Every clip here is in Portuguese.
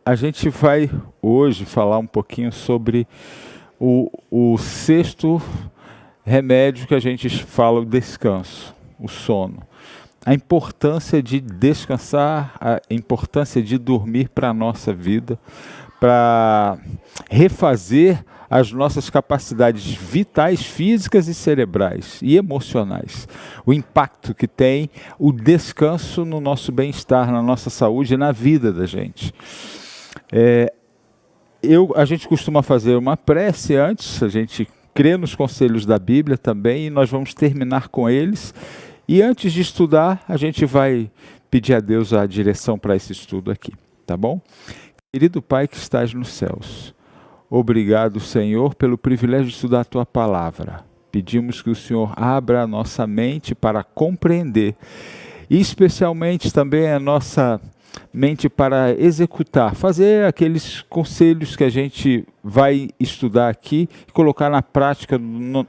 A gente vai hoje falar um pouquinho sobre o sexto remédio que a gente fala, o descanso, o sono. A importância de descansar, a importância de dormir para a nossa vida, para refazer as nossas capacidades vitais, físicas e cerebrais e emocionais. O impacto que tem o descanso no nosso bem-estar, na nossa saúde e na vida da gente. A gente costuma fazer uma prece antes, a gente crê nos conselhos da Bíblia também, e nós vamos terminar com eles. E antes de estudar, a gente vai pedir a Deus a direção para esse estudo aqui, tá bom? Querido Pai que estás nos céus, obrigado, Senhor, pelo privilégio de estudar a Tua Palavra. Pedimos que o Senhor abra a nossa mente para compreender, e especialmente também a nossa mente para executar, fazer aqueles conselhos que a gente vai estudar aqui e colocar na prática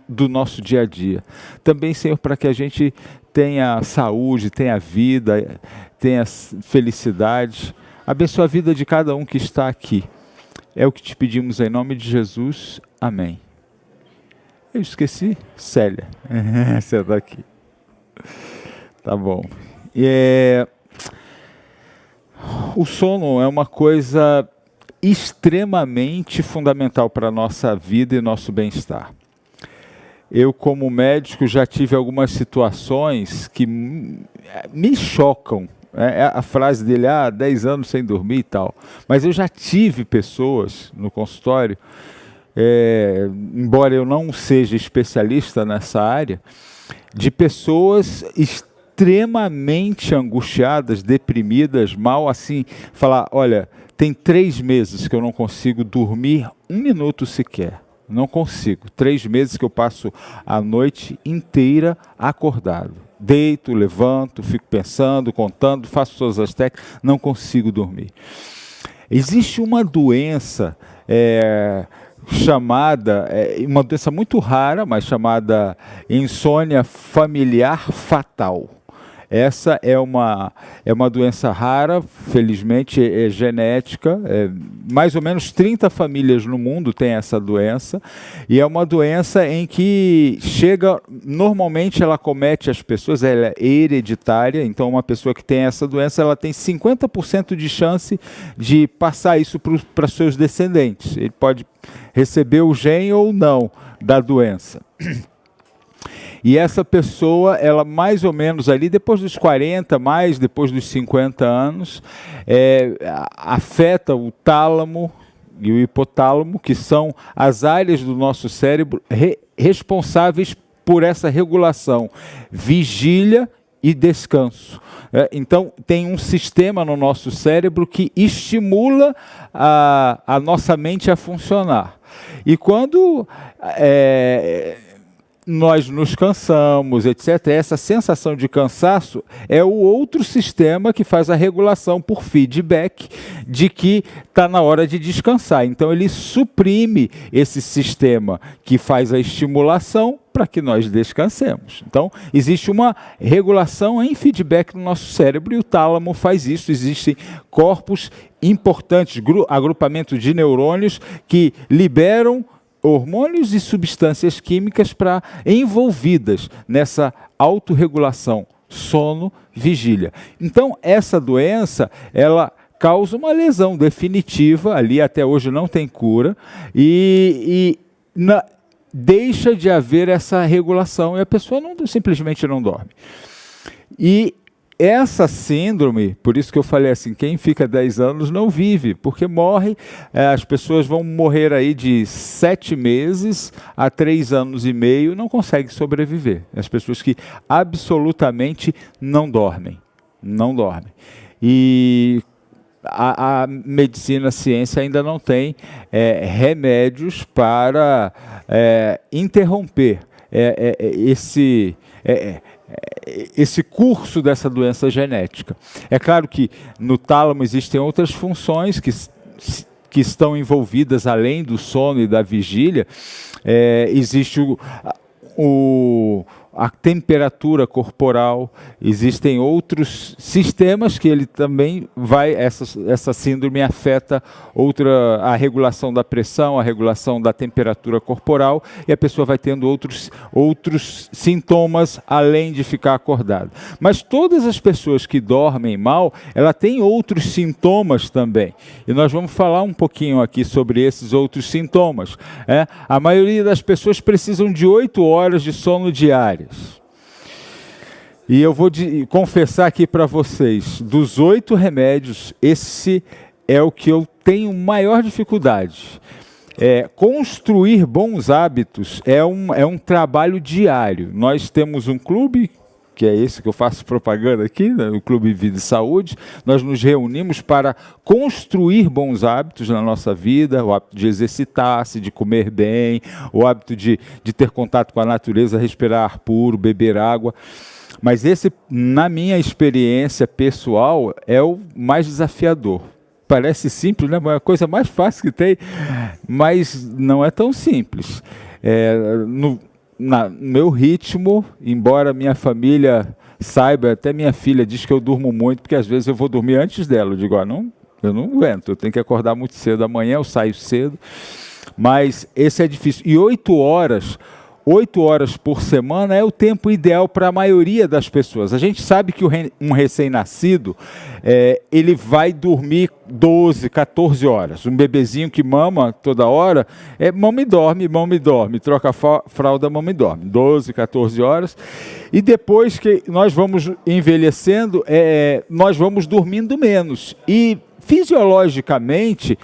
do nosso dia a dia. Também, Senhor, para que a gente tenha saúde, tenha vida, tenha felicidade. Abençoa a vida de cada um que está aqui. É o que te pedimos em nome de Jesus. Amém. Eu esqueci? Célia. Você está aqui. Tá bom. O sono é uma coisa extremamente fundamental para a nossa vida e nosso bem-estar. Eu, como médico, já tive algumas situações que me chocam. A frase dele, 10 anos sem dormir e tal. Mas eu já tive pessoas no consultório, embora eu não seja especialista nessa área, de pessoas extremamente angustiadas, deprimidas, mal assim, falar, olha, tem 3 meses que eu não consigo dormir 1 minuto sequer. Não consigo. 3 meses que eu passo a noite inteira acordado. Deito, levanto, fico pensando, contando, faço todas as técnicas, não consigo dormir. Existe uma doença chamada, uma doença muito rara, mas chamada insônia familiar fatal. Essa é uma doença rara, felizmente é genética, mais ou menos 30 famílias no mundo têm essa doença, e é uma doença em que normalmente ela comete as pessoas, ela é hereditária, então uma pessoa que tem essa doença, ela tem 50% de chance de passar isso para seus descendentes. Ele pode receber o gene ou não da doença. E essa pessoa, ela mais ou menos ali, depois dos 40, mais depois dos 50 anos, afeta o tálamo e o hipotálamo, que são as áreas do nosso cérebro responsáveis por essa regulação, vigília e descanso. Então, tem um sistema no nosso cérebro que estimula a nossa mente a funcionar. E quando nós nos cansamos, etc., essa sensação de cansaço é o outro sistema que faz a regulação por feedback de que está na hora de descansar. Então ele suprime esse sistema que faz a estimulação para que nós descansemos. Então existe uma regulação em feedback no nosso cérebro e o tálamo faz isso. Existem corpos importantes, agrupamento de neurônios que liberam hormônios e substâncias químicas envolvidas nessa autorregulação, sono, vigília. Então, essa doença, ela causa uma lesão definitiva, ali até hoje não tem cura, deixa de haver essa regulação e a pessoa simplesmente não dorme. E essa síndrome, por isso que eu falei assim, quem fica 10 anos não vive, porque morre, as pessoas vão morrer aí de 7 meses a 3 anos e meio, não conseguem sobreviver. As pessoas que absolutamente não dormem. E a medicina, a ciência ainda não tem remédios para interromper esse curso dessa doença genética. É claro que no tálamo existem outras funções que estão envolvidas além do sono e da vigília. Existe a temperatura corporal, existem outros sistemas que ele também vai, essa síndrome afeta a regulação da pressão, a regulação da temperatura corporal, e a pessoa vai tendo outros sintomas além de ficar acordada. Mas todas as pessoas que dormem mal, ela tem outros sintomas também, e nós vamos falar um pouquinho aqui sobre esses outros sintomas. A maioria das pessoas precisam de 8 horas de sono diárias. E eu vou confessar aqui para vocês, dos 8 remédios, esse é o que eu tenho maior dificuldade. Construir bons hábitos é um trabalho diário. Nós temos um clube, que é esse que eu faço propaganda aqui, né, o Clube Vida e Saúde. Nós nos reunimos para construir bons hábitos na nossa vida, o hábito de exercitar-se, de comer bem, o hábito de ter contato com a natureza, respirar ar puro, beber água. Mas esse, na minha experiência pessoal, é o mais desafiador. Parece simples, né? É a coisa mais fácil que tem, mas não é tão simples. No meu ritmo, embora minha família saiba, até minha filha diz que eu durmo muito, porque às vezes eu vou dormir antes dela. Eu digo, eu não aguento, eu tenho que acordar muito cedo. Amanhã eu saio cedo, mas esse é difícil. E 8 horas por semana é o tempo ideal para a maioria das pessoas. A gente sabe que um recém-nascido, ele vai dormir 12, 14 horas. Um bebezinho que mama toda hora, mama e dorme, troca a fralda, mama e dorme. 12, 14 horas. E depois que nós vamos envelhecendo, nós vamos dormindo menos. E fisiologicamente,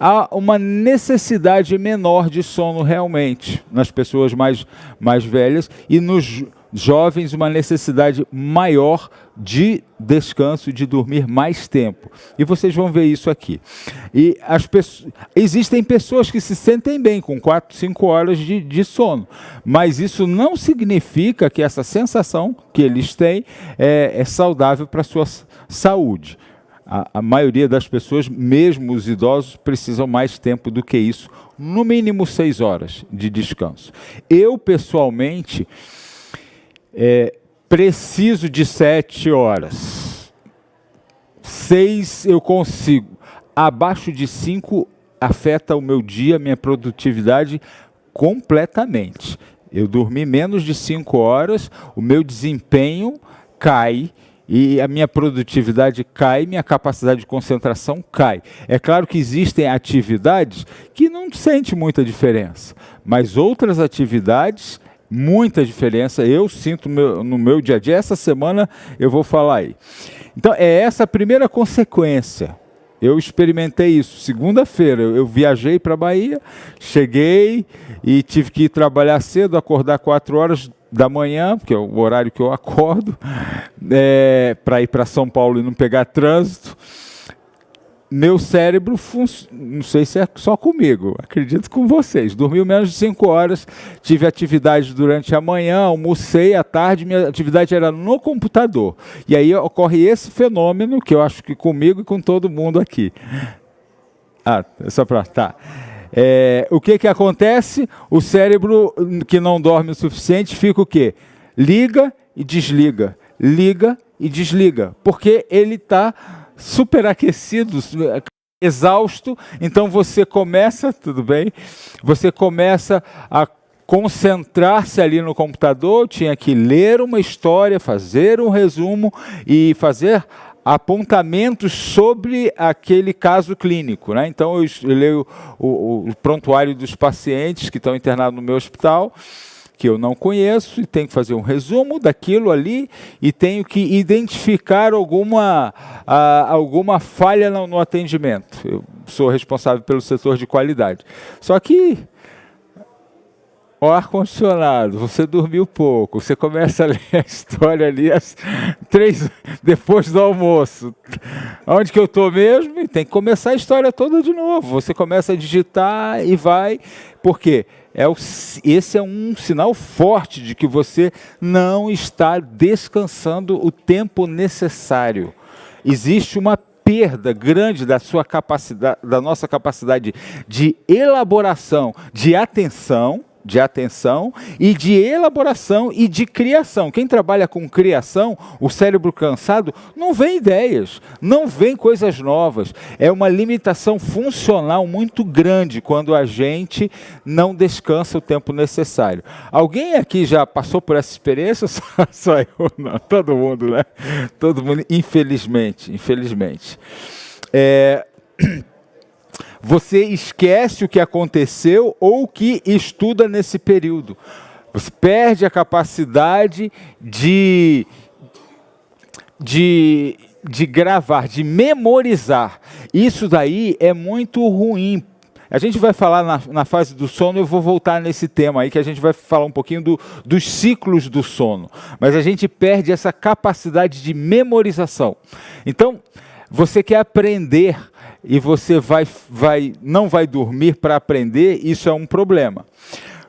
há uma necessidade menor de sono realmente nas pessoas mais velhas, e nos jovens uma necessidade maior de descanso, de dormir mais tempo. E vocês vão ver isso aqui. E existem pessoas que se sentem bem com 4, 5 horas de sono, mas isso não significa que essa sensação que eles têm é saudável para a sua saúde. A maioria das pessoas, mesmo os idosos, precisam mais tempo do que isso, no mínimo 6 horas de descanso. Eu, pessoalmente, preciso de 7 horas. 6 eu consigo. Abaixo de 5 afeta o meu dia, minha produtividade completamente. Eu dormi menos de 5 horas, o meu desempenho cai, e a minha produtividade cai, minha capacidade de concentração cai. É claro que existem atividades que não sente muita diferença, mas outras atividades, muita diferença, eu sinto no meu dia a dia. Essa semana eu vou falar aí. Então, é essa a primeira consequência. Eu experimentei isso. Segunda-feira eu viajei para a Bahia, cheguei e tive que ir trabalhar cedo, acordar 4 horas da manhã, que é o horário que eu acordo, para ir para São Paulo e não pegar trânsito. Meu cérebro, não sei se é só comigo, acredito com vocês, dormiu menos de 5 horas, tive atividade durante a manhã, almocei à tarde, minha atividade era no computador. E aí ocorre esse fenômeno, que eu acho que comigo e com todo mundo aqui. É só para... Tá. O que acontece? O cérebro que não dorme o suficiente fica o quê? Liga e desliga, porque ele está superaquecido, exausto. Então você começa, tudo bem? Você começa a concentrar-se ali no computador, tinha que ler uma história, fazer um resumo e fazer apontamentos sobre aquele caso clínico, né? Então eu leio o prontuário dos pacientes que estão internados no meu hospital, que eu não conheço, e tenho que fazer um resumo daquilo ali, e tenho que identificar alguma falha no atendimento. Eu sou responsável pelo setor de qualidade. Só que o ar-condicionado, você dormiu pouco, você começa a ler a história ali às 3, depois do almoço. Onde que eu estou mesmo? E tem que começar a história toda de novo. Você começa a digitar e vai. Por quê? Esse é um sinal forte de que você não está descansando o tempo necessário. Existe uma perda grande da nossa capacidade de elaboração, de atenção, de atenção e de elaboração e de criação. Quem trabalha com criação, o cérebro cansado, não vem ideias, não vem coisas novas. É uma limitação funcional muito grande quando a gente não descansa o tempo necessário. Alguém aqui já passou por essa experiência? Só eu, não. Todo mundo, né? Todo mundo, infelizmente. Você esquece o que aconteceu ou o que estuda nesse período. Você perde a capacidade de gravar, de memorizar. Isso daí é muito ruim. A gente vai falar na fase do sono, eu vou voltar nesse tema aí, que a gente vai falar um pouquinho dos ciclos do sono. Mas a gente perde essa capacidade de memorização. Então, você quer aprender e você não vai dormir para aprender, isso é um problema.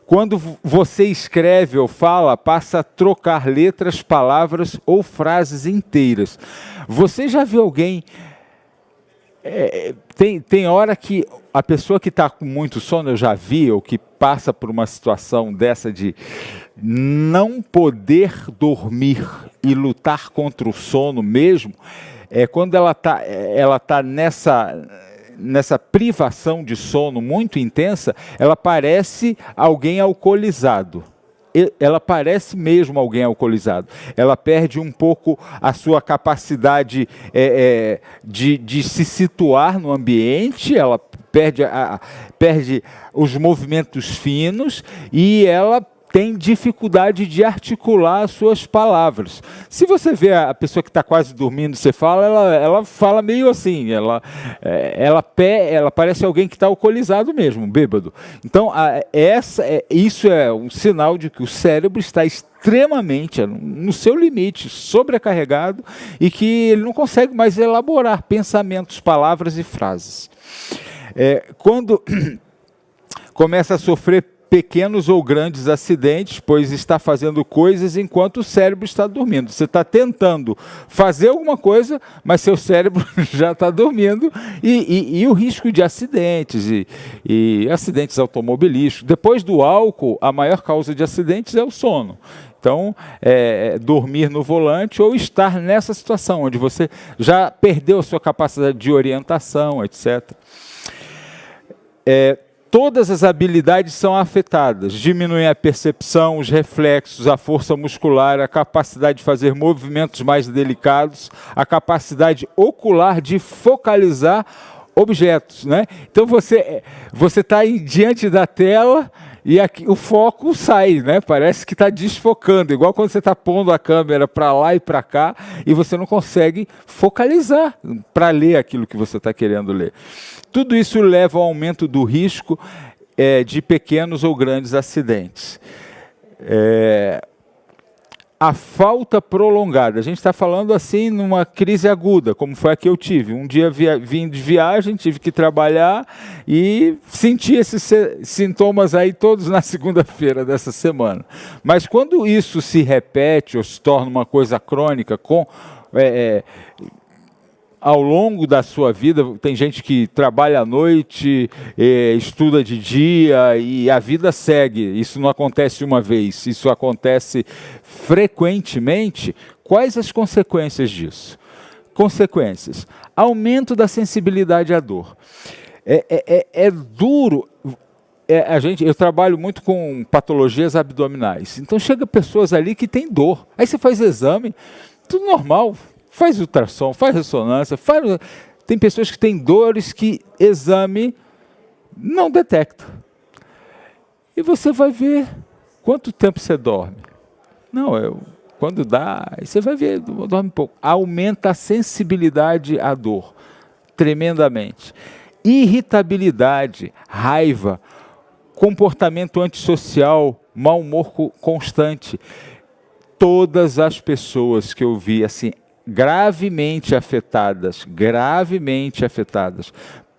Quando você escreve ou fala, passa a trocar letras, palavras ou frases inteiras. Você já viu alguém... Tem hora que a pessoa que está com muito sono, eu já vi, ou que passa por uma situação dessa de não poder dormir e lutar contra o sono mesmo, quando ela tá nessa privação de sono muito intensa, ela parece alguém alcoolizado. Ela parece mesmo alguém alcoolizado. Ela perde um pouco a sua capacidade de se situar no ambiente, ela perde os movimentos finos e ela tem dificuldade de articular as suas palavras. Se você vê a pessoa que está quase dormindo, você fala, ela fala meio assim, ela parece alguém que está alcoolizado mesmo, bêbado. Então, isso é um sinal de que o cérebro está extremamente no seu limite, sobrecarregado, e que ele não consegue mais elaborar pensamentos, palavras e frases. Quando começa a sofrer pequenos ou grandes acidentes, pois está fazendo coisas enquanto o cérebro está dormindo. Você está tentando fazer alguma coisa, mas seu cérebro já está dormindo, e o risco de acidentes, e acidentes automobilísticos. Depois do álcool, a maior causa de acidentes é o sono. Então, dormir no volante ou estar nessa situação, onde você já perdeu a sua capacidade de orientação, etc. Todas as habilidades são afetadas, diminuem a percepção, os reflexos, a força muscular, a capacidade de fazer movimentos mais delicados, a capacidade ocular de focalizar objetos, né? Então você está diante da tela e aqui, o foco sai, né? Parece que está desfocando, igual quando você está pondo a câmera para lá e para cá e você não consegue focalizar para ler aquilo que você está querendo ler. Tudo isso leva ao aumento do risco de pequenos ou grandes acidentes. A falta prolongada, a gente está falando assim numa crise aguda, como foi a que eu tive. Um dia vim de viagem, tive que trabalhar e senti esses sintomas aí todos na segunda-feira dessa semana. Mas quando isso se repete ou se torna uma coisa crônica, ao longo da sua vida, tem gente que trabalha à noite, estuda de dia e a vida segue. Isso não acontece uma vez, isso acontece frequentemente. Quais as consequências disso? Consequências: aumento da sensibilidade à dor. É duro. Eu trabalho muito com patologias abdominais. Então chega pessoas ali que têm dor. Aí você faz exame, tudo normal. Faz ultrassom, faz ressonância, tem pessoas que têm dores que exame não detecta. E você vai ver quanto tempo você dorme. Quando dá, aí você vai ver, dorme pouco. Aumenta a sensibilidade à dor, tremendamente. Irritabilidade, raiva, comportamento antissocial, mau humor constante. Todas as pessoas que eu vi assim, gravemente afetadas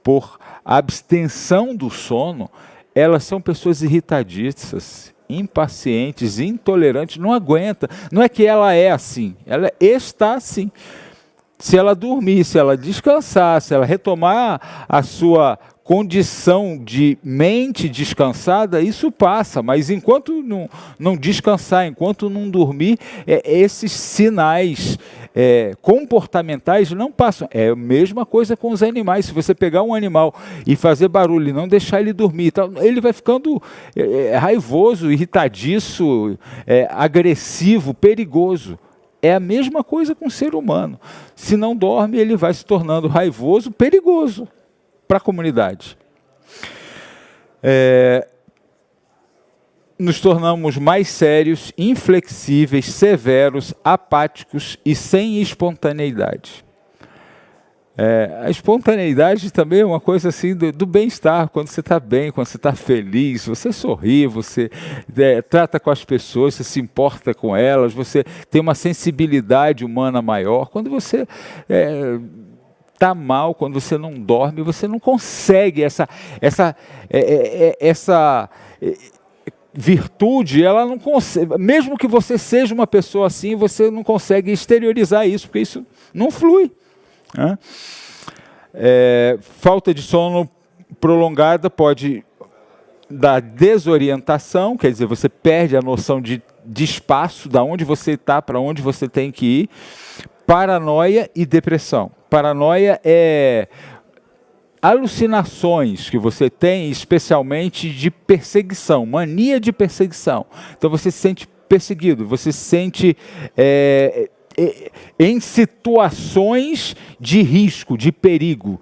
por abstenção do sono, elas são pessoas irritadiças, impacientes, intolerantes, não aguenta. Não é que ela é assim, ela está assim. Se ela dormir, se ela descansar, se ela retomar a sua condição de mente descansada, isso passa, mas enquanto não descansar, enquanto não dormir, esses sinais comportamentais não passam. É a mesma coisa com os animais. Se você pegar um animal e fazer barulho e não deixar ele dormir, ele vai ficando raivoso, irritadiço, agressivo, perigoso. É a mesma coisa com o ser humano. Se não dorme, ele vai se tornando raivoso, perigoso para a comunidade. Nos tornamos mais sérios, inflexíveis, severos, apáticos e sem espontaneidade. A espontaneidade também é uma coisa assim do bem-estar, quando você está bem, quando você está feliz, você sorri, você trata com as pessoas, você se importa com elas, você tem uma sensibilidade humana maior. Quando você está mal, quando você não dorme, você não consegue essa virtude, ela não consegue, mesmo que você seja uma pessoa assim, você não consegue exteriorizar isso, porque isso não flui. Falta de sono prolongada pode dar desorientação, quer dizer, você perde a noção de espaço, da onde você está, para onde você tem que ir. Paranoia e depressão. Paranoia é alucinações que você tem, especialmente de perseguição, mania de perseguição. Então você se sente perseguido, você se sente em situações de risco, de perigo.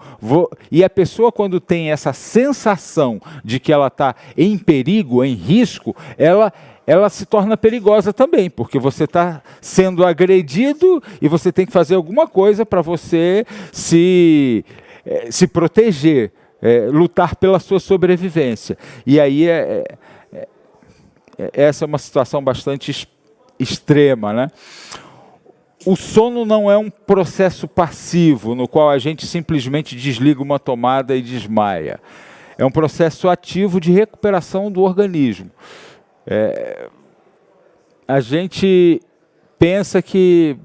E a pessoa, quando tem essa sensação de que ela está em perigo, em risco, ela se torna perigosa também, porque você está sendo agredido e você tem que fazer alguma coisa para você se proteger, lutar pela sua sobrevivência. E aí essa é uma situação bastante extrema, né? O sono não é um processo passivo, no qual a gente simplesmente desliga uma tomada e desmaia. É um processo ativo de recuperação do organismo. A gente pensa que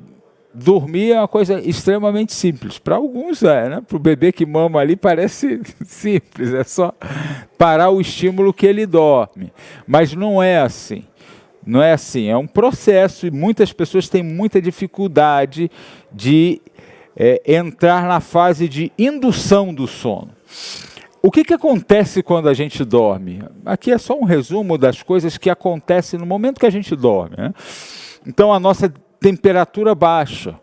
dormir é uma coisa extremamente simples. Para alguns né? Para o bebê que mama ali parece simples, é só parar o estímulo que ele dorme. Mas não é assim. Não é assim, é um processo e muitas pessoas têm muita dificuldade de entrar na fase de indução do sono. O que acontece quando a gente dorme? Aqui é só um resumo das coisas que acontecem no momento que a gente dorme, né? Então a nossa temperatura baixa,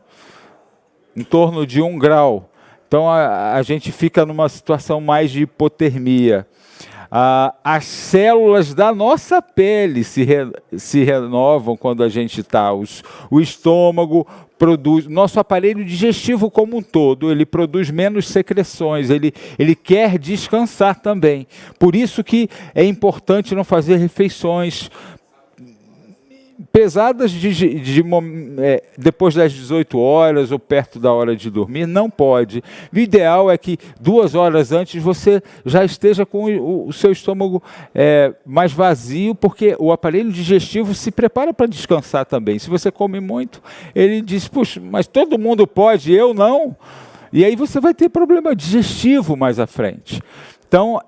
em torno de 1 grau. Então a gente fica numa situação mais de hipotermia. As células da nossa pele se renovam quando a gente está. O estômago produz, nosso aparelho digestivo como um todo, ele produz menos secreções, ele quer descansar também. Por isso que é importante não fazer refeições pesadas depois das 18 horas ou perto da hora de dormir, não pode. O ideal é que 2 horas antes você já esteja com o seu estômago mais vazio, porque o aparelho digestivo se prepara para descansar também. Se você come muito, ele diz, puxa, mas todo mundo pode, eu não. E aí você vai ter problema digestivo mais à frente. Então,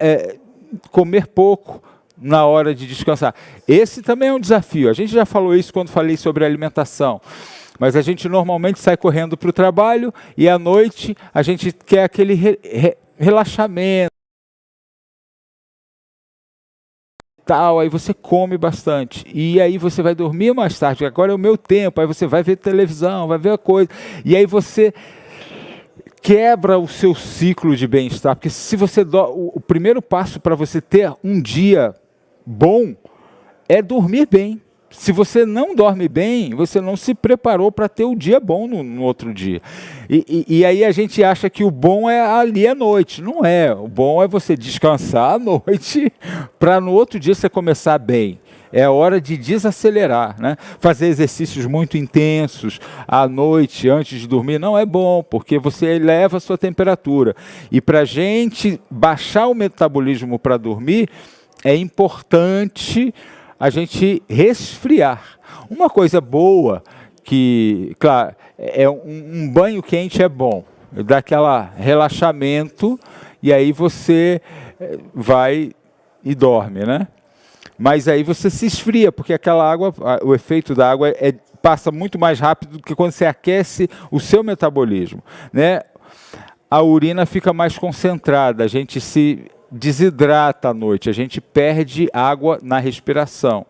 comer pouco na hora de descansar. Esse também é um desafio. A gente já falou isso quando falei sobre alimentação. Mas a gente normalmente sai correndo para o trabalho e à noite a gente quer aquele relaxamento. Aí você come bastante. E aí você vai dormir mais tarde. Agora é o meu tempo. Aí você vai ver televisão, vai ver a coisa. E aí você quebra o seu ciclo de bem-estar. Porque se você o primeiro passo para você ter um dia bom é dormir bem. Se você não dorme bem, você não se preparou para ter o dia bom no outro dia. E aí a gente acha que o bom é ali à noite. Não é. O bom é você descansar à noite para no outro dia você começar bem. É hora de desacelerar, né? Fazer exercícios muito intensos à noite, antes de dormir, não é bom, porque você eleva a sua temperatura. E para a gente baixar o metabolismo para dormir, é importante a gente resfriar. Uma coisa boa, que, claro, um banho quente é bom, dá aquele relaxamento e aí você vai e dorme, né? Mas aí você se esfria, porque aquela água, o efeito da água passa muito mais rápido do que quando você aquece o seu metabolismo, né? A urina fica mais concentrada, a gente se desidrata à noite, a gente perde água na respiração.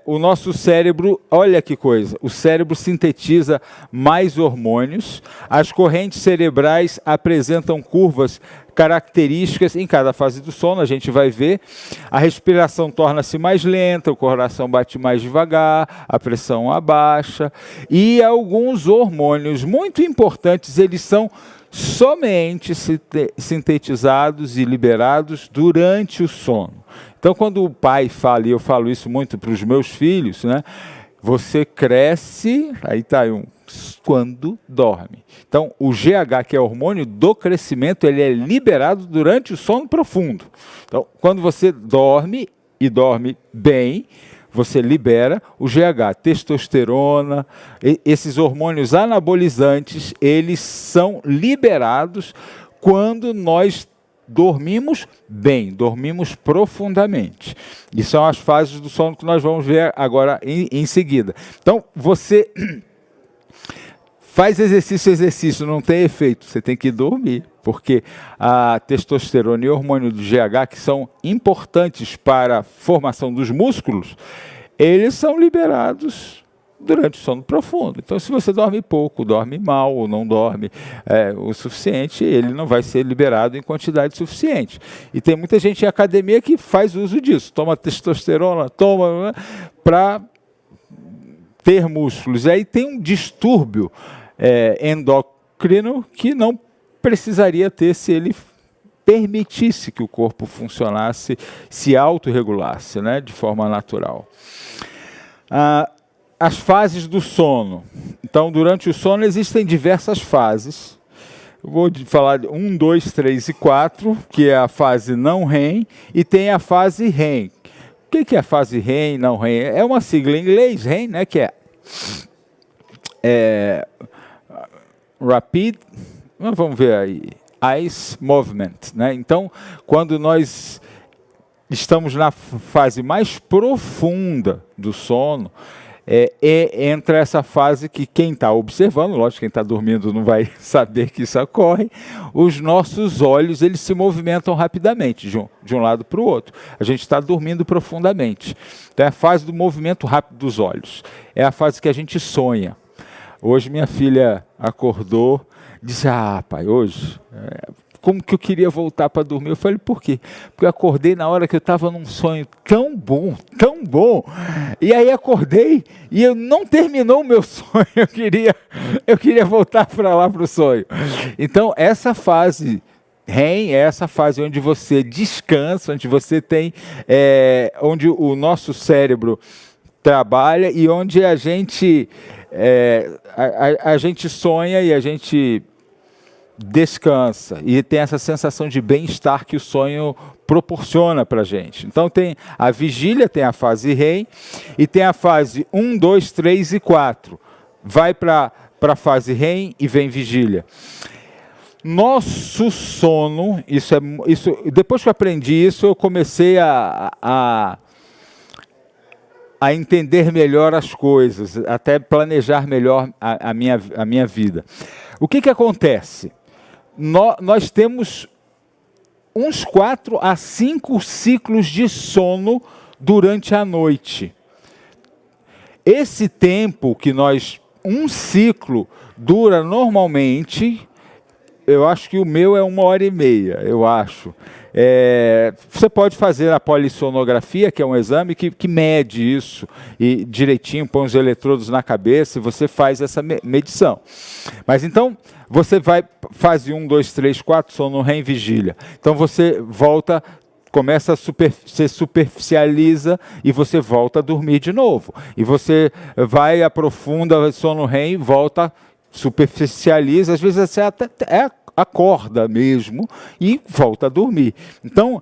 O nosso cérebro, olha que coisa, o cérebro sintetiza mais hormônios, as correntes cerebrais apresentam curvas características em cada fase do sono, a gente vai ver, a respiração torna-se mais lenta, o coração bate mais devagar, a pressão abaixa, e alguns hormônios muito importantes, eles são somente sintetizados e liberados durante o sono. Então, quando o pai fala, e eu falo isso muito para os meus filhos, né? Você cresce, aí está quando dorme. Então, o GH, que é o hormônio do crescimento, ele é liberado durante o sono profundo. Então, quando você dorme, e dorme bem, você libera o GH, testosterona, esses hormônios anabolizantes, eles são liberados quando nós dormimos bem, dormimos profundamente. E são as fases do sono que nós vamos ver agora em seguida. Então, você faz exercício, não tem efeito, você tem que dormir, porque a testosterona e o hormônio do GH, que são importantes para a formação dos músculos, eles são liberados durante o sono profundo. Então, se você dorme pouco, dorme mal ou não dorme o suficiente, ele não vai ser liberado em quantidade suficiente. E tem muita gente em academia que faz uso disso, toma testosterona, toma para ter músculos. Aí tem um distúrbio endócrino que não precisaria ter se ele permitisse que o corpo funcionasse, se autorregulasse, né, de forma natural. As fases do sono. Então, durante o sono existem diversas fases. Eu vou falar de 1, 2, 3 e 4, que é a fase não REM, e tem a fase REM. O que é a fase REM e não REM? É uma sigla em inglês, REM, né, que é Rapid, vamos ver aí, Eyes Movement, né? Então, quando nós estamos na fase mais profunda do sono, entra essa fase que quem está observando, lógico, quem está dormindo não vai saber que isso ocorre, os nossos olhos eles se movimentam rapidamente, de um lado para o outro. A gente está dormindo profundamente. Então é a fase do movimento rápido dos olhos. É a fase que a gente sonha. Hoje minha filha acordou, disse, pai, hoje... como que eu queria voltar para dormir. Eu falei, por quê? Porque eu acordei na hora que eu estava num sonho tão bom, e aí acordei e eu não terminou o meu sonho, eu queria voltar para lá para o sonho. Então, essa fase REM é essa fase onde você descansa, onde você tem, onde o nosso cérebro trabalha e onde a gente sonha e a gente descansa e tem essa sensação de bem-estar que o sonho proporciona para a gente. Então tem a vigília, tem a fase REM e tem a fase 1, 2, 3 e 4. Vai para a fase REM e vem vigília. Nosso sono, depois que eu aprendi isso, eu comecei a entender melhor as coisas, até planejar melhor a minha vida. O que acontece? Nós temos uns 4 a 5 ciclos de sono durante a noite. Esse tempo um ciclo dura normalmente, eu acho que o meu é 1h30, eu acho. Você pode fazer a polissonografia, que é um exame que mede isso, e direitinho, põe os eletrodos na cabeça e você faz essa medição. Mas então, você vai, fase 1, 2, 3, 4, sono REM, vigília. Então você volta, começa você superficializa e você volta a dormir de novo. E você vai, aprofunda, sono REM, volta, superficializa, às vezes você até acorda mesmo e volta a dormir. Então,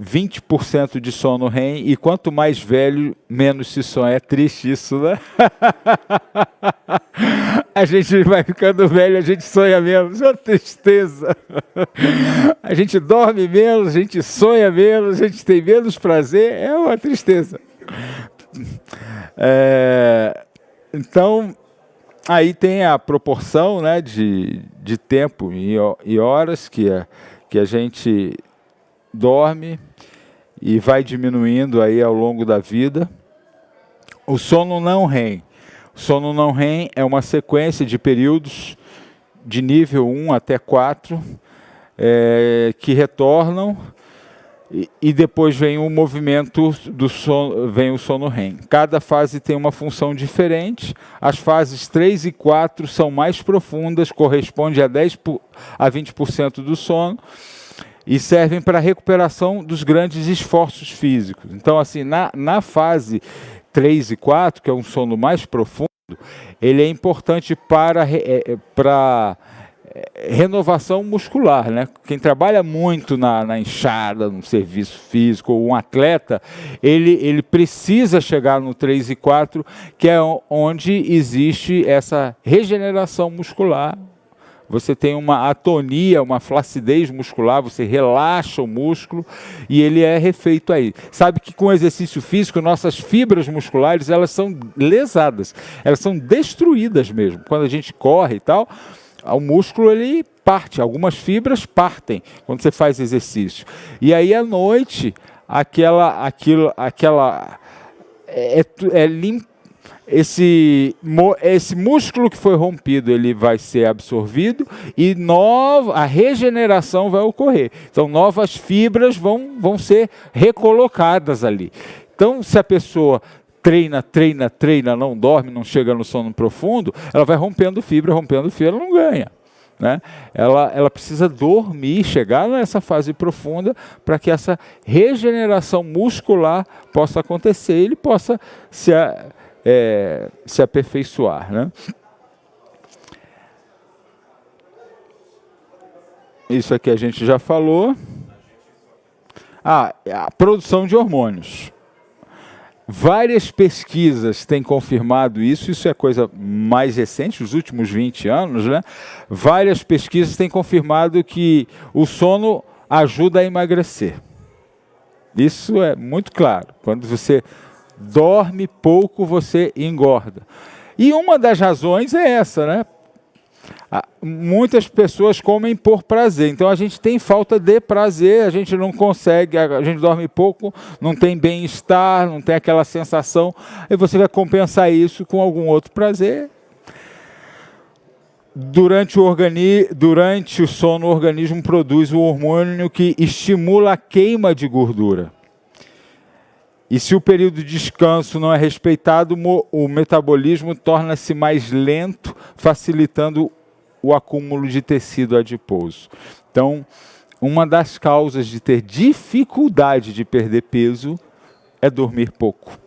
20% de sono REM, e quanto mais velho, menos se sonha. É triste isso, né? A gente vai ficando velho, a gente sonha menos. É uma tristeza. A gente dorme menos, a gente sonha menos, a gente tem menos prazer. É uma tristeza. Então, aí tem a proporção, né, de tempo e horas que a gente dorme e vai diminuindo aí ao longo da vida. O sono não REM. O sono não REM é uma sequência de períodos de nível 1 até 4 que retornam e depois vem o movimento do sono, vem o sono REM. Cada fase tem uma função diferente. As fases 3 e 4 são mais profundas, correspondem a 20% do sono, e servem para a recuperação dos grandes esforços físicos. Então, assim, na fase 3 e 4, que é um sono mais profundo, ele é importante para renovação muscular, né? Quem trabalha muito na enxada, no serviço físico, ou um atleta, ele precisa chegar no 3 e 4, que é onde existe essa regeneração muscular. Você tem uma atonia, uma flacidez muscular, você relaxa o músculo e ele é refeito aí. Sabe que com o exercício físico, nossas fibras musculares, elas são lesadas, elas são destruídas mesmo. Quando a gente corre e tal, o músculo ele parte, algumas fibras partem quando você faz exercício. E aí à noite, esse músculo que foi rompido, ele vai ser absorvido e a regeneração vai ocorrer. Então, novas fibras vão ser recolocadas ali. Então, se a pessoa treina, não dorme, não chega no sono profundo, ela vai rompendo fibra, ela não ganha. Né? Ela precisa dormir, chegar nessa fase profunda para que essa regeneração muscular possa acontecer e ele possa se aperfeiçoar. Né? Isso aqui a gente já falou. A produção de hormônios. Várias pesquisas têm confirmado isso é coisa mais recente, os últimos 20 anos, né? Várias pesquisas têm confirmado que o sono ajuda a emagrecer. Isso é muito claro. Quando você dorme pouco, você engorda. E uma das razões é essa, né? Muitas pessoas comem por prazer, então a gente tem falta de prazer, a gente não consegue, a gente dorme pouco, não tem bem-estar, não tem aquela sensação, e você vai compensar isso com algum outro prazer. Durante o sono, o organismo produz um hormônio que estimula a queima de gordura. E se o período de descanso não é respeitado, o metabolismo torna-se mais lento, facilitando o acúmulo de tecido adiposo. Então, uma das causas de ter dificuldade de perder peso é dormir pouco.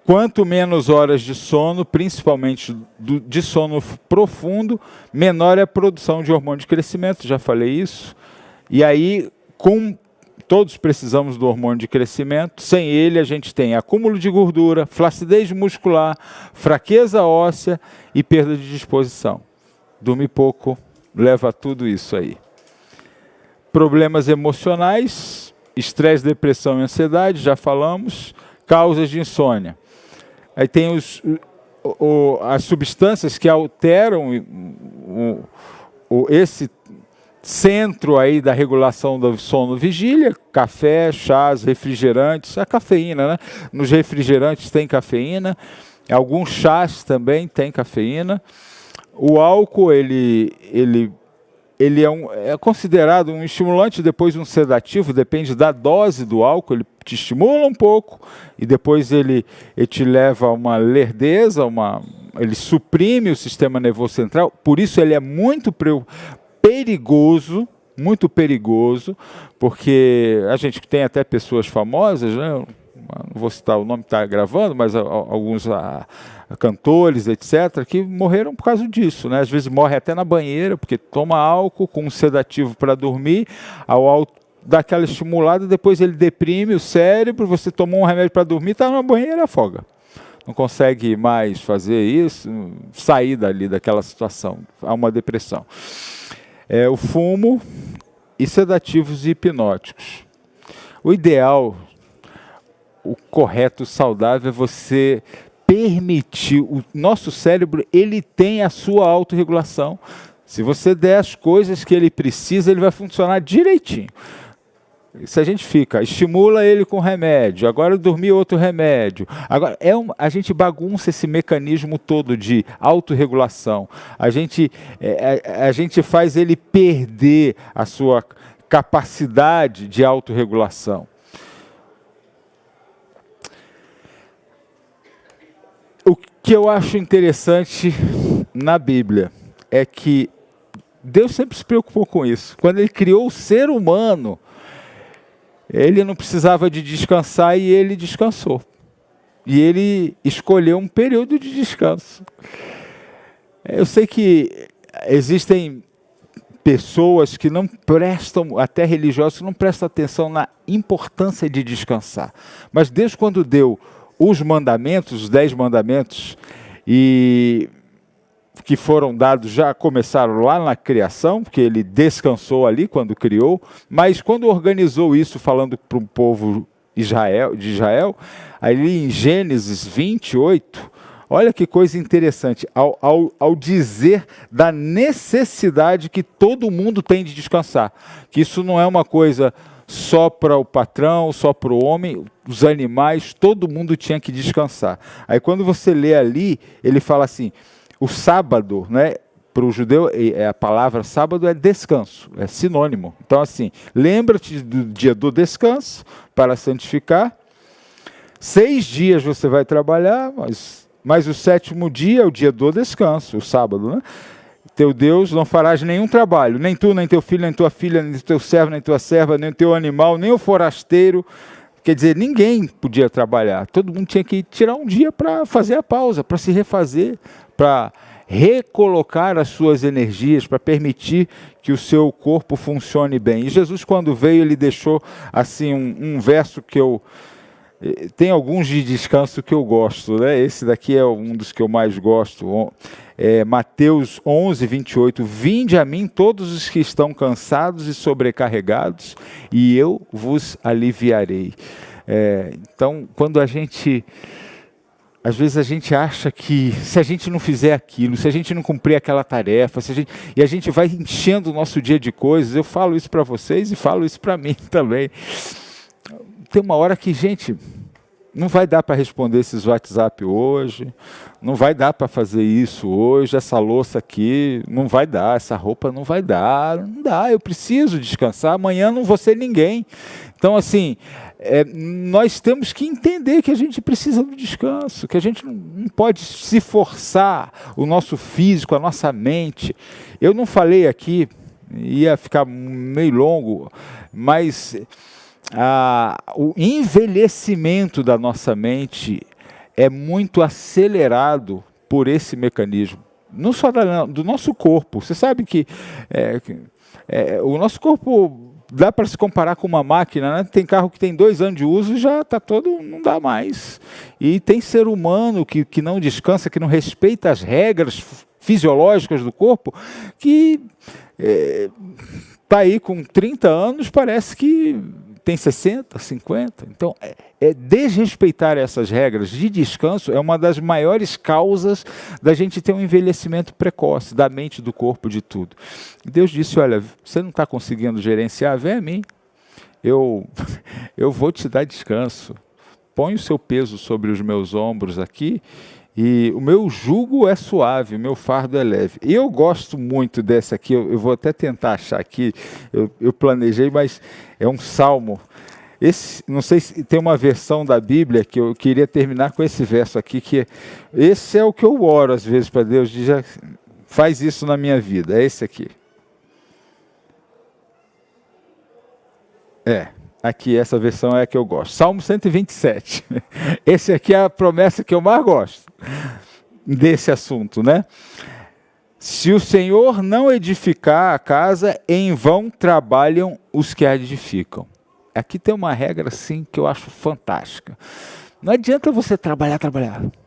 Quanto menos horas de sono, principalmente de sono profundo, menor é a produção de hormônio de crescimento, já falei isso. E aí, todos precisamos do hormônio de crescimento. Sem ele, a gente tem acúmulo de gordura, flacidez muscular, fraqueza óssea e perda de disposição. Dormir pouco leva a tudo isso aí. Problemas emocionais, estresse, depressão e ansiedade, já falamos. Causas de insônia. Aí tem as substâncias que alteram esse centro aí da regulação do sono vigília, café, chás, refrigerantes, a cafeína, né? Nos refrigerantes tem cafeína, alguns chás também tem cafeína. O álcool, ele é considerado um estimulante, depois um sedativo, depende da dose do álcool, ele te estimula um pouco e depois ele te leva a uma lerdeza, ele suprime o sistema nervoso central, por isso ele é muito perigoso, porque a gente tem até pessoas famosas, né? não vou citar o nome que está gravando, mas alguns cantores, etc., que morreram por causa disso, né? Às vezes morre até na banheira, porque toma álcool com um sedativo para dormir, dá aquela estimulada, depois ele deprime o cérebro, você tomou um remédio para dormir, está na banheira e afoga. Não consegue mais fazer isso, sair dali daquela situação. Há uma depressão. O fumo e sedativos e hipnóticos. O ideal, o correto, o saudável é você permitir. O nosso cérebro, ele tem a sua autorregulação. Se você der as coisas que ele precisa, ele vai funcionar direitinho. Se a gente estimula ele com remédio, agora dormir outro remédio. Agora, a gente bagunça esse mecanismo todo de autorregulação. A gente faz ele perder a sua capacidade de autorregulação. O que eu acho interessante na Bíblia é que Deus sempre se preocupou com isso. Quando Ele criou o ser humano, Ele não precisava de descansar e Ele descansou. E Ele escolheu um período de descanso. Eu sei que existem pessoas que não prestam, até religiosos, que não prestam atenção na importância de descansar. Mas Deus, quando deu os mandamentos, os 10 mandamentos, e que foram dados, já começaram lá na criação, porque ele descansou ali quando criou, mas quando organizou isso, falando para o povo de Israel, ali em Gênesis 28, olha que coisa interessante, ao dizer da necessidade que todo mundo tem de descansar, que isso não é uma coisa só para o patrão, só para o homem, os animais, todo mundo tinha que descansar. Aí quando você lê ali, ele fala assim, o sábado, né, para o judeu, a palavra sábado é descanso, é sinônimo. Então assim, lembra-te do dia do descanso para santificar. 6 dias você vai trabalhar, mas o 7º dia é o dia do descanso, o sábado, né? Teu Deus, não farás nenhum trabalho, nem tu, nem teu filho, nem tua filha, nem teu servo, nem tua serva, nem teu animal, nem o forasteiro. Quer dizer, ninguém podia trabalhar. Todo mundo tinha que tirar um dia para fazer a pausa, para se refazer, para recolocar as suas energias, para permitir que o seu corpo funcione bem. E Jesus, quando veio, ele deixou assim um verso que tem alguns de descanso que eu gosto, né? Esse daqui é um dos que eu mais gosto. Mateus 11, 28. Vinde a mim todos os que estão cansados e sobrecarregados, e eu vos aliviarei. Então, quando às vezes a gente acha que se a gente não fizer aquilo, se a gente não cumprir aquela tarefa, e a gente vai enchendo o nosso dia de coisas, eu falo isso para vocês e falo isso para mim também. Tem uma hora que, gente, não vai dar para responder esses WhatsApp hoje, não vai dar para fazer isso hoje, essa louça aqui, não vai dar, essa roupa não vai dar, não dá, eu preciso descansar, amanhã não vou ser ninguém. Então, assim, nós temos que entender que a gente precisa do descanso, que a gente não pode se forçar o nosso físico, a nossa mente. Eu não falei aqui, ia ficar meio longo, mas o envelhecimento da nossa mente é muito acelerado por esse mecanismo, não só do nosso corpo. Você sabe que o nosso corpo dá para se comparar com uma máquina, né? Tem carro que tem 2 anos de uso e já está todo, não dá mais. E tem ser humano que não descansa, que não respeita as regras fisiológicas do corpo, que está aí com 30 anos, parece que tem 60, 50. Então, desrespeitar essas regras de descanso é uma das maiores causas da gente ter um envelhecimento precoce, da mente, do corpo, de tudo. E Deus disse, olha, você não está conseguindo gerenciar? Vem a mim, eu vou te dar descanso. Põe o seu peso sobre os meus ombros aqui, e o meu jugo é suave, o meu fardo é leve. E eu gosto muito dessa aqui, eu vou até tentar achar aqui, eu planejei, mas é um salmo. Não sei se tem uma versão da Bíblia que eu queria terminar com esse verso aqui, que esse é o que eu oro às vezes para Deus, faz isso na minha vida, é esse aqui. Aqui, essa versão é a que eu gosto. Salmo 127. Esse aqui é a promessa que eu mais gosto desse assunto, né? Se o Senhor não edificar a casa, em vão trabalham os que a edificam. Aqui tem uma regra, assim, que eu acho fantástica. Não adianta você trabalhar.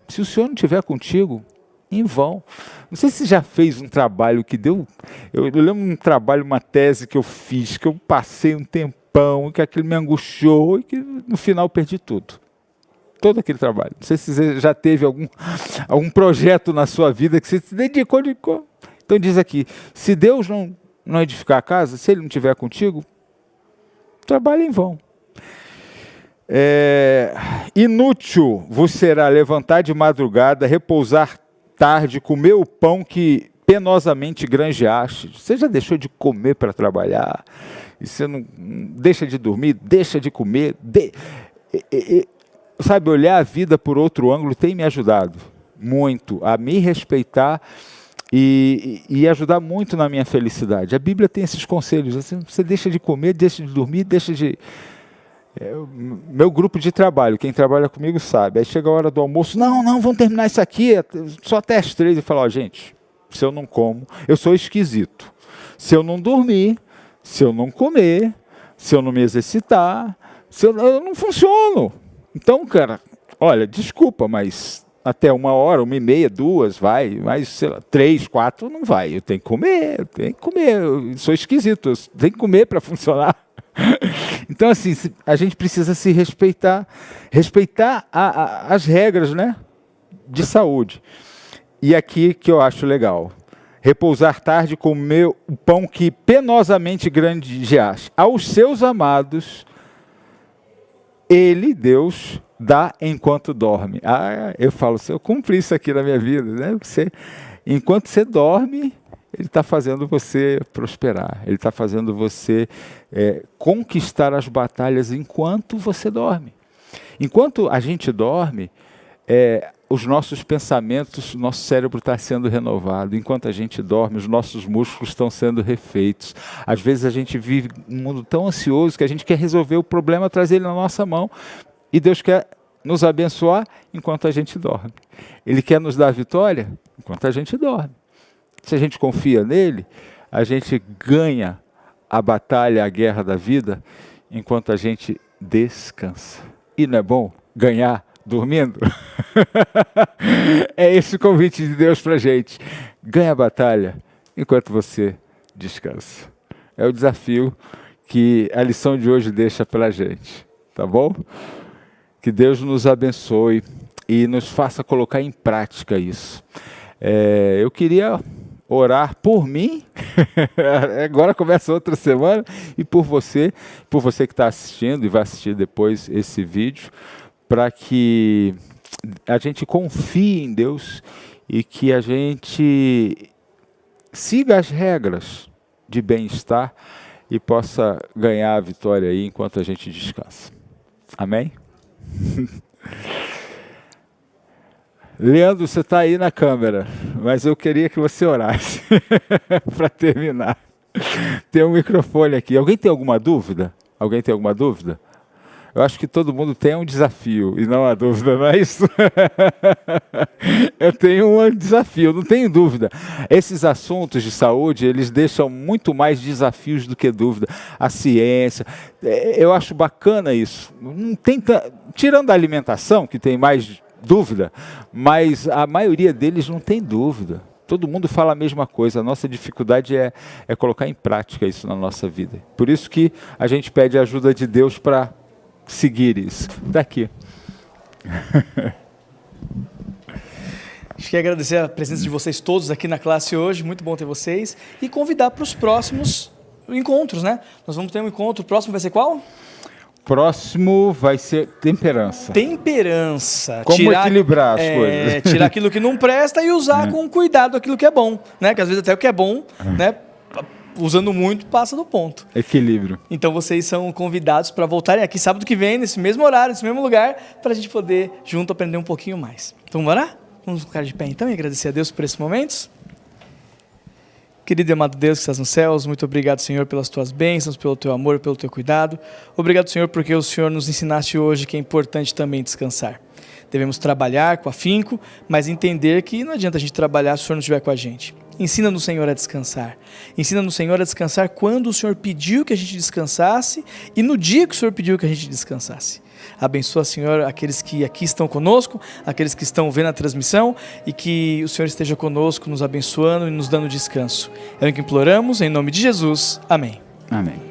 Se o Senhor não estiver contigo, em vão. Não sei se você já fez um trabalho que deu... Eu lembro um trabalho, uma tese que eu fiz, que eu passei um tempão, que aquilo me angustiou e que no final perdi tudo. Todo aquele trabalho. Não sei se você já teve algum projeto na sua vida que você se dedicou. Então diz aqui, se Deus não edificar a casa, se Ele não estiver contigo, trabalha em vão. Inútil vos será levantar de madrugada, repousar tarde, comer o pão que penosamente granjeaste. Você já deixou de comer para trabalhar? E você não deixa de dormir, deixa de comer. Sabe, olhar a vida por outro ângulo tem me ajudado muito a me respeitar e ajudar muito na minha felicidade. A Bíblia tem esses conselhos, assim, você deixa de comer, deixa de dormir, deixa de... meu grupo de trabalho, quem trabalha comigo sabe, aí chega a hora do almoço, não, vamos terminar isso aqui, só até as 3, e fala, gente, se eu não como, eu sou esquisito. Se eu não dormir, se eu não comer, se eu não me exercitar, eu não funciono. Então, cara, olha, desculpa, mas até 1h, 1h30, 2, vai, mas sei lá, 3, 4 não vai. Eu tenho que comer, eu sou esquisito, eu tenho que comer para funcionar. Então, assim, a gente precisa se respeitar as regras, né, de saúde. E aqui que eu acho legal, repousar tarde, comer o pão que penosamente granjeaste. Aos seus amados... Ele, Deus, dá enquanto dorme. Eu falo assim, eu cumpri isso aqui na minha vida, né? Enquanto você dorme, Ele está fazendo você prosperar. Ele está fazendo você conquistar as batalhas enquanto você dorme. Enquanto a gente dorme, os nossos pensamentos, nosso cérebro está sendo renovado. Enquanto a gente dorme, os nossos músculos estão sendo refeitos. Às vezes a gente vive um mundo tão ansioso que a gente quer resolver o problema, trazer ele na nossa mão. E Deus quer nos abençoar enquanto a gente dorme. Ele quer nos dar vitória enquanto a gente dorme. Se a gente confia nele, a gente ganha a batalha, a guerra da vida, enquanto a gente descansa. E não é bom ganhar dormindo? É esse o convite de Deus para a gente. Ganha a batalha enquanto você descansa. É o desafio que a lição de hoje deixa para a gente. Tá bom? Que Deus nos abençoe e nos faça colocar em prática isso. Eu queria orar por mim, agora começa outra semana, e por você que está assistindo e vai assistir depois esse vídeo, para que a gente confie em Deus e que a gente siga as regras de bem-estar e possa ganhar a vitória aí enquanto a gente descansa. Amém? Leandro, você está aí na câmera, mas eu queria que você orasse para terminar. Tem um microfone aqui. Alguém tem alguma dúvida? Eu acho que todo mundo tem um desafio e não há dúvida, não é isso? Eu tenho um desafio, não tenho dúvida. Esses assuntos de saúde, eles deixam muito mais desafios do que dúvida. A ciência, eu acho bacana isso. Não tem tirando a alimentação, que tem mais dúvida, mas a maioria deles não tem dúvida. Todo mundo fala a mesma coisa. A nossa dificuldade é colocar em prática isso na nossa vida. Por isso que a gente pede a ajuda de Deus para seguir isso. Daqui. Acho que agradecer a presença de vocês todos aqui na classe hoje, muito bom ter vocês, e convidar para os próximos encontros, né? Nós vamos ter um encontro, o próximo vai ser qual? Próximo vai ser temperança. Temperança. Como equilibrar as coisas. Tirar aquilo que não presta e usar com cuidado aquilo que é bom, né? Que às vezes até o que é bom, né? Usando muito, passa do ponto. Equilíbrio. Então vocês são convidados para voltarem aqui sábado que vem, nesse mesmo horário, nesse mesmo lugar, para a gente poder junto aprender um pouquinho mais. Então vamos orar? Vamos ficar de pé então e agradecer a Deus por esses momentos. Querido e amado Deus que estás nos céus, muito obrigado, Senhor, pelas tuas bênçãos, pelo teu amor, pelo teu cuidado. Obrigado, Senhor, porque o Senhor nos ensinaste hoje que é importante também descansar. Devemos trabalhar com afinco, mas entender que não adianta a gente trabalhar se o Senhor não estiver com a gente. Ensina-nos, Senhor, a descansar. Ensina-nos, Senhor, a descansar quando o Senhor pediu que a gente descansasse e no dia que o Senhor pediu que a gente descansasse. Abençoa, Senhor, aqueles que aqui estão conosco, aqueles que estão vendo a transmissão e que o Senhor esteja conosco, nos abençoando e nos dando descanso. É o que imploramos, em nome de Jesus. Amém. Amém.